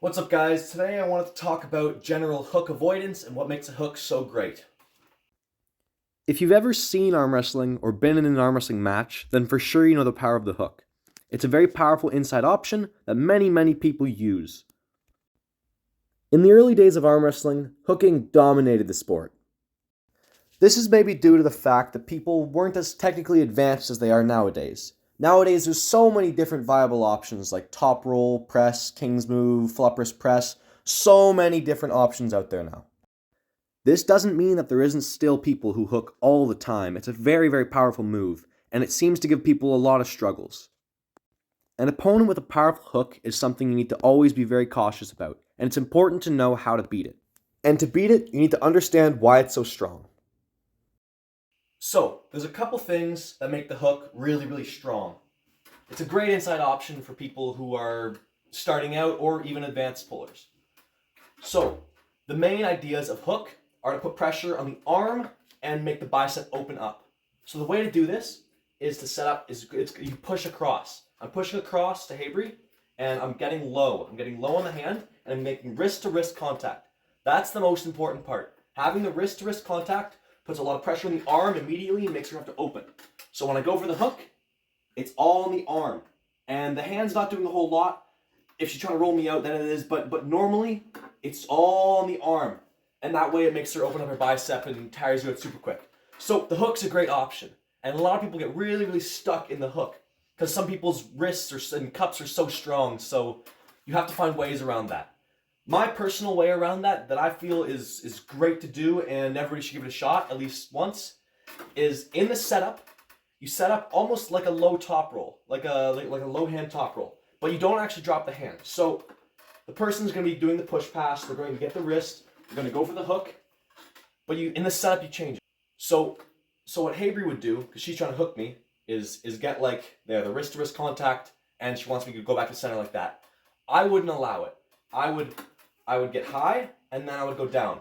What's up, guys? Today I wanted to talk about general hook avoidance and what makes a hook so great. If you've ever seen arm wrestling or been in an arm wrestling match, then for sure you know the power of the hook. It's a very powerful inside option that many people use. In the early days of arm wrestling, hooking dominated the sport. This is maybe due to the fact that people weren't as technically advanced as they are nowadays. Nowadays, there's so many different viable options like top roll, press, king's move, flop wrist press. So many different options out there now. This doesn't mean that there isn't still people who hook all the time. It's a very powerful move, and it seems to give people a lot of struggles. An opponent with a powerful hook is something you need to always be very cautious about, and it's important to know how to beat it. And to beat it, you need to understand why it's so strong. So, there's a couple things that make the hook really strong. It's a great inside option for people who are starting out or even advanced pullers. So, the main ideas of hook are to put pressure on the arm and make the bicep open up. So the way to do this is to set up, you push across. I'm pushing across to Habree, and I'm getting low. I'm getting low on the hand, and I'm making wrist-to-wrist contact. That's the most important part. Having the wrist-to-wrist contact puts a lot of pressure on the arm immediately and makes her have to open. So when I go for the hook, it's all on the arm. And the hand's not doing a whole lot. If she's trying to roll me out, then it is. But normally, it's all on the arm. And that way it makes her open up her bicep and tires you out super quick. So the hook's a great option. And a lot of people get really stuck in the hook. Because some people's wrists and cups are so strong. So you have to find ways around that. My personal way around that I feel is great to do and everybody should give it a shot at least once, is in the setup, you set up almost like a low top roll, like a low hand top roll, but you don't actually drop the hand. So the person's going to be doing the push pass, they're going to get the wrist, they're going to go for the hook, but in the setup you change it. So what Habree would do, because she's trying to hook me, is get like the wrist to wrist contact, and she wants me to go back to center like that. I wouldn't allow it. I would get high, and then I would go down,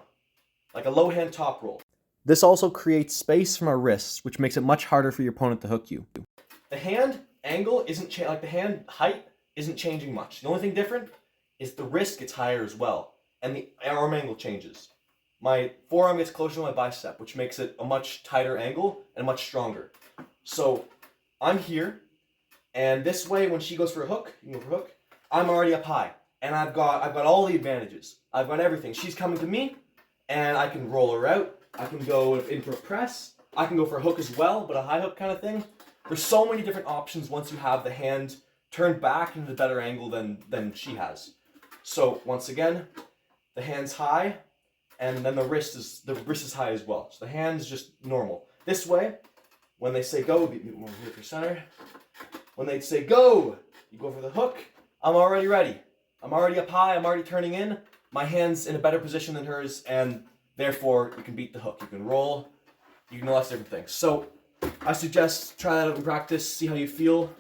like a low hand top roll. This also creates space from our wrists, which makes it much harder for your opponent to hook you. The hand angle isn't the hand height isn't changing much. The only thing different is the wrist gets higher as well, and the arm angle changes. My forearm gets closer to my bicep, which makes it a much tighter angle and much stronger. So I'm here, and this way when she goes for a hook, I'm already up high. And I've got all the advantages. I've got everything. She's coming to me, and I can roll her out. I can go in for a press. I can go for a hook as well, but a high hook kind of thing. There's so many different options once you have the hand turned back into a better angle than she has. So once again, the hand's high, and then the wrist is high as well. So the hand's just normal. This way, when they say go, more here for center. When they say go, you go for the hook. I'm already ready. I'm already up high, I'm already turning in, my hand's in a better position than hers, and therefore you can beat the hook. You can roll, you can do lots of different things. So I suggest try that out in practice, see how you feel,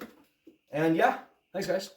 and yeah, thanks guys.